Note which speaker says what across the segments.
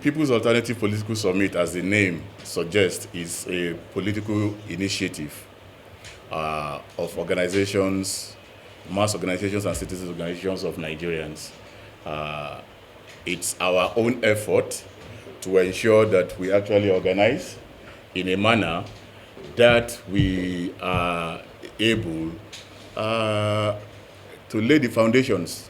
Speaker 1: People's Alternative Political Summit, as the name suggests, is a political initiative of organizations, mass organizations and citizen organizations of Nigerians. It's our own effort to ensure that we actually organize in a manner that we are able to lay the foundations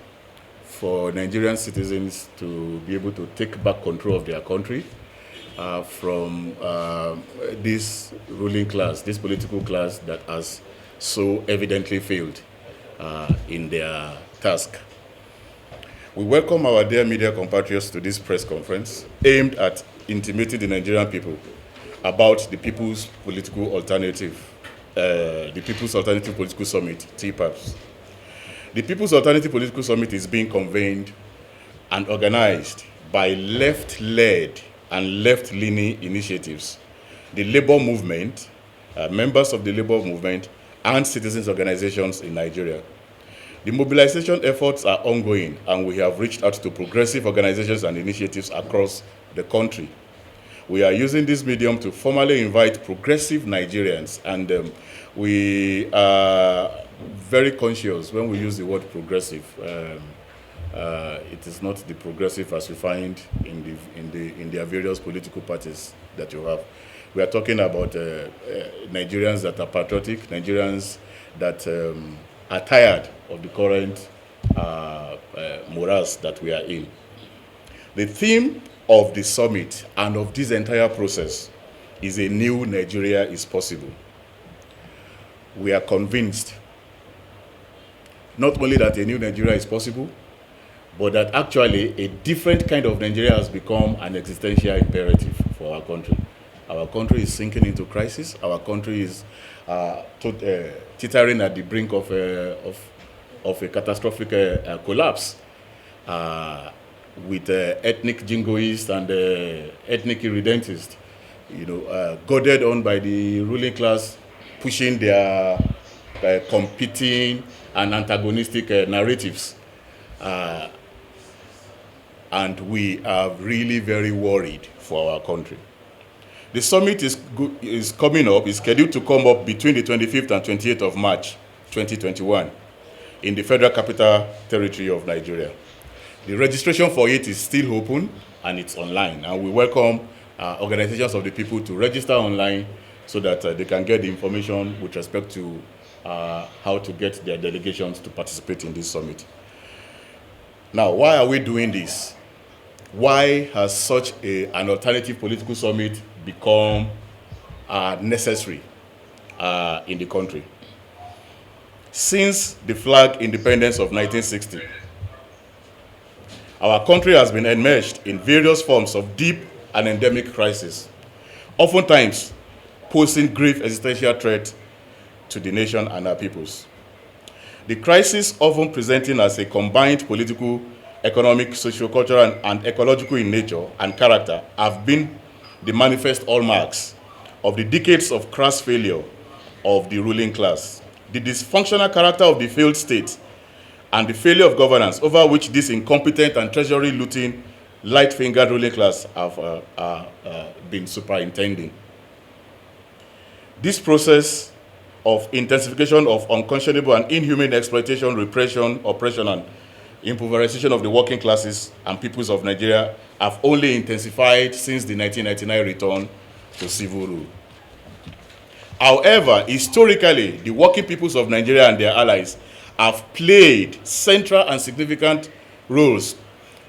Speaker 1: for Nigerian citizens to be able to take back control of their country from this ruling class, this political class that has so evidently failed in their task. We welcome our dear media compatriots to this press conference aimed at intimating the Nigerian people about the People's Political Alternative, the People's Alternative Political Summit, TPAPS. The People's Alternative Political Summit is being convened and organized by left-led and left-leaning initiatives, the labor movement, members of the labor movement, and citizens organizations in Nigeria. The mobilization efforts are ongoing, and we have reached out to progressive organizations and initiatives across the country. We are using this medium to formally invite progressive Nigerians, and we are very conscious when we use the word progressive. It is not the progressive as we find in their various political parties that you have. We are talking about Nigerians that are patriotic, Nigerians that are tired of the current morass that we are in. The theme of the summit and of this entire process is a new Nigeria is possible. We are convinced not only that a new Nigeria is possible, but that actually a different kind of Nigeria has become an existential imperative for our country. Our country is sinking into crisis. Our country is teetering at the brink of a catastrophic collapse with ethnic jingoists and ethnic irredentists, goaded on by the ruling class, pushing their competing and antagonistic narratives. And we are really very worried for our country. The summit is coming up, is scheduled to come up between the 25th and 28th of March 2021 in the Federal Capital Territory of Nigeria. The registration for it is still open and it's online. And we welcome organizations of the people to register online so that they can get the information with respect to how to get their delegations to participate in this summit. Now, why are we doing this? Why has such an alternative political summit become necessary in the country? Since the flag independence of 1960, our country has been enmeshed in various forms of deep and endemic crisis, oftentimes posing grave existential threat to the nation and our peoples. The crisis, often presenting as a combined political, economic, socio-cultural, and ecological in nature and character, have been the manifest hallmarks of the decades of crass failure of the ruling class, the dysfunctional character of the failed state, and the failure of governance over which this incompetent and treasury-looting, light-fingered ruling class have been superintending. This process of intensification of unconscionable and inhumane exploitation, repression, oppression, and impoverization of the working classes and peoples of Nigeria have only intensified since the 1999 return to civil rule. However, historically, the working peoples of Nigeria and their allies have played central and significant roles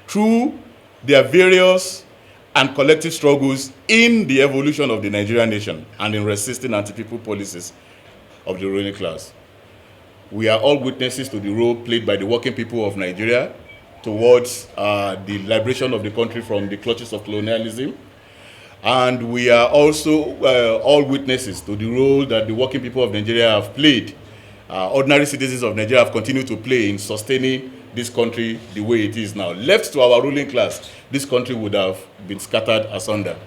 Speaker 1: through their various and collective struggles in the evolution of the Nigerian nation and in resisting anti-people policies of the ruling class. We are all witnesses to the role played by the working people of Nigeria towards the liberation of the country from the clutches of colonialism. And we are also all witnesses to the role that the working people of Nigeria have played. Ordinary citizens of Nigeria have continued to play in sustaining this country the way it is now. Left to our ruling class, this country would have been scattered asunder.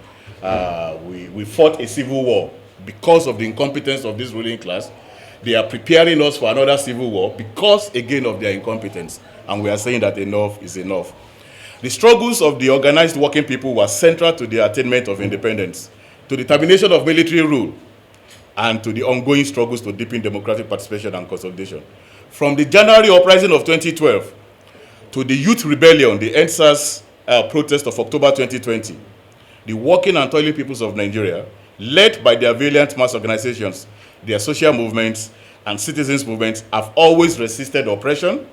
Speaker 1: We fought a civil war because of the incompetence of this ruling class. They are preparing us for another civil war because, again, of their incompetence. And we are saying that enough is enough. The struggles of the organized working people were central to the attainment of independence, to the termination of military rule, and to the ongoing struggles to deepen democratic participation and consolidation. From the January uprising of 2012 to the youth rebellion, the NSAS protest of October 2020, the working and toiling peoples of Nigeria, led by their valiant mass organizations, their social movements, and citizens' movements, have always resisted oppression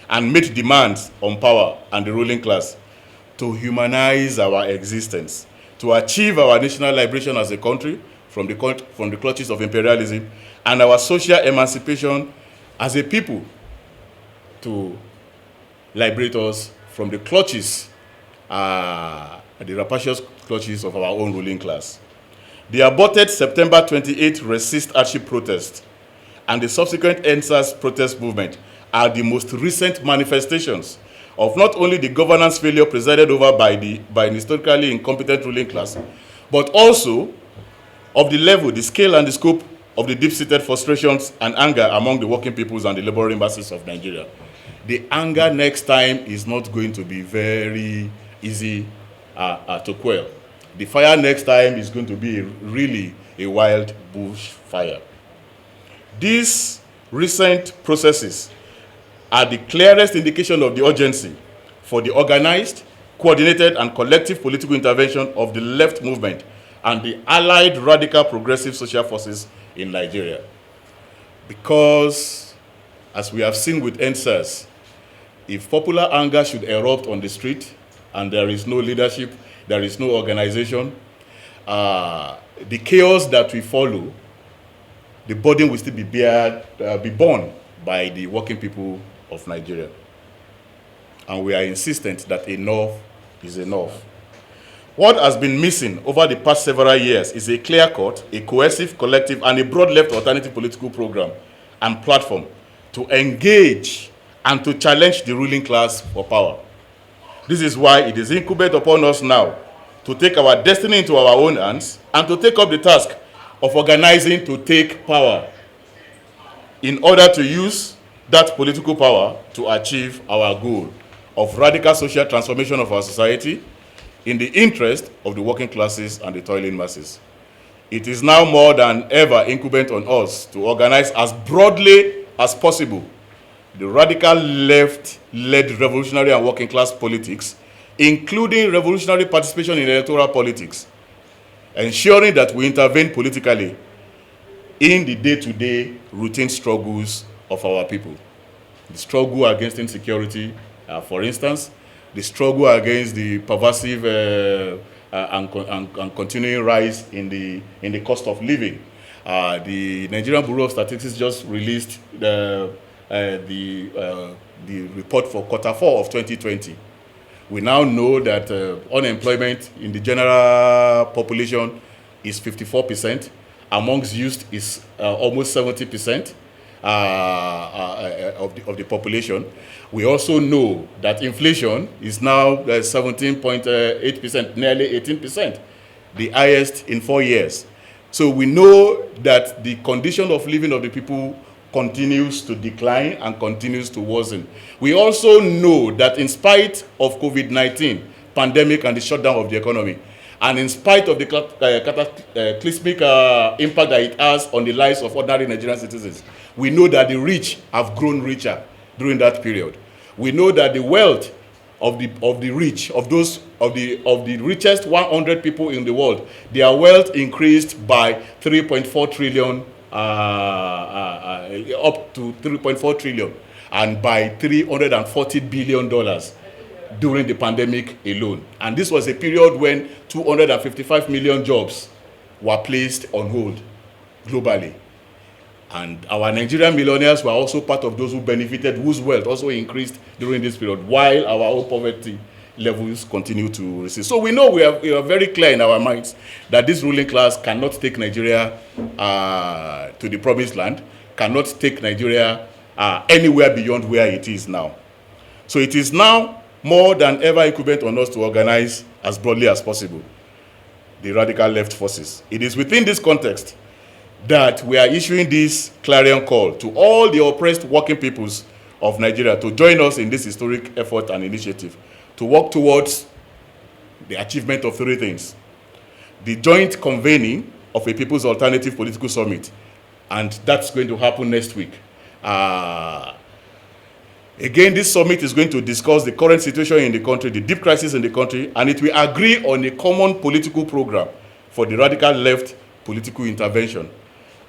Speaker 1: and made demands on power and the ruling class to humanize our existence, to achieve our national liberation as a country from the clutches of imperialism, and our social emancipation as a people, to liberate us from the clutches, the rapacious clutches of our own ruling class. The aborted September 28 resist hardship protest and the subsequent NSAS protest movement are the most recent manifestations of not only the governance failure presided over by an historically incompetent ruling class, but also of the level, the scale, and the scope of the deep-seated frustrations and anger among the working peoples and the laboring masses of Nigeria. The anger next time is not going to be very easy to quell. The fire next time is going to be really a wild bush fire. These recent processes are the clearest indication of the urgency for the organized, coordinated, and collective political intervention of the left movement and the allied radical progressive social forces in Nigeria. Because, as we have seen with NSAS, if popular anger should erupt on the street and there is no leadership, there is no organization, the chaos that we follow, the burden will still be borne by the working people of Nigeria. And we are insistent that enough is enough. What has been missing over the past several years is a clear-cut, a cohesive, collective, and a broad left alternative political program and platform to engage and to challenge the ruling class for power. This is why it is incumbent upon us now to take our destiny into our own hands and to take up the task of organizing to take power in order to use that political power to achieve our goal of radical social transformation of our society in the interest of the working classes and the toiling masses. It is now more than ever incumbent on us to organize as broadly as possible the radical left-led revolutionary and working class politics, including revolutionary participation in electoral politics, ensuring that we intervene politically in the day-to-day routine struggles of our people. The struggle against insecurity, for instance, the struggle against the pervasive and continuing rise in the cost of living. The Nigerian Bureau of Statistics just released the report for Q4 of 2020. We now know that unemployment in the general population is 54%. Amongst youth is almost 70% of the population. We also know that inflation is now 17.8%, nearly 18%, the highest in 4 years. So we know that the condition of living of the people continues to decline and continues to worsen. We also know that in spite of COVID-19 pandemic and the shutdown of the economy, and in spite of the cataclysmic impact that it has on the lives of ordinary Nigerian citizens, we know that the rich have grown richer during that period. We know that the wealth of the rich, of the richest 100 people in the world, their wealth increased by 3.4 trillion, up to 3.4 trillion, and by $340 billion during the pandemic alone. And this was a period when 255 million jobs were placed on hold globally. And our Nigerian millionaires were also part of those who benefited, whose wealth also increased during this period, while our own poverty levels continue to recede. So we know we are very clear in our minds that this ruling class cannot take Nigeria to the promised land, cannot take Nigeria anywhere beyond where it is now. So it is now more than ever incumbent on us to organize as broadly as possible the radical left forces. It is within this context that we are issuing this clarion call to all the oppressed working peoples of Nigeria to join us in this historic effort and initiative to work towards the achievement of three things: the joint convening of a People's Alternative Political Summit, and that's going to happen next week. Again, this summit is going to discuss the current situation in the country, the deep crisis in the country, and it will agree on a common political program for the radical left political intervention.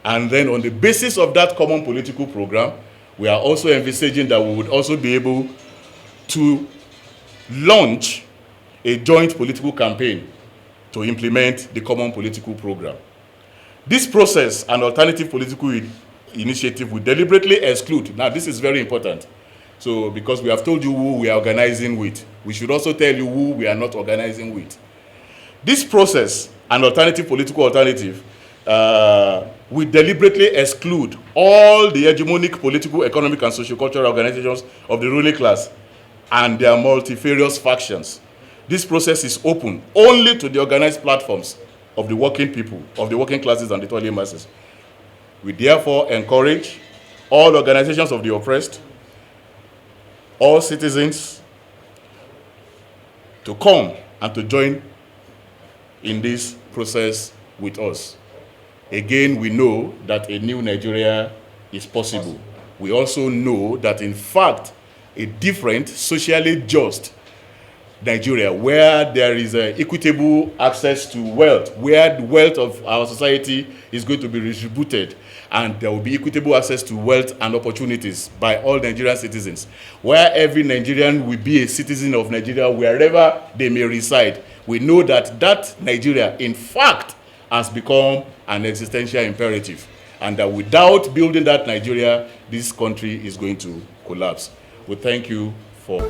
Speaker 1: And then on the basis of that common political program, we are also envisaging that we would also be able to launch a joint political campaign to implement the common political program. This process, an alternative political initiative, will deliberately exclude. Now, this is very important. So, because we have told you who we are organizing with, we should also tell you who we are not organizing with. This process, an alternative political alternative, will deliberately exclude all the hegemonic political, economic, and socio-cultural organizations of the ruling class and their multifarious factions. This process is open only to the organized platforms of the working people, of the working classes and the toiling masses. We therefore encourage all organizations of the oppressed, all citizens, to come and to join in this process with us. Again, we know that a new Nigeria is possible. We also know that, in fact, a different, socially just Nigeria, where there is equitable access to wealth, where the wealth of our society is going to be redistributed, and there will be equitable access to wealth and opportunities by all Nigerian citizens, where every Nigerian will be a citizen of Nigeria wherever they may reside. We know that that Nigeria, in fact, has become an existential imperative, and that without building that Nigeria, this country is going to collapse. We thank you for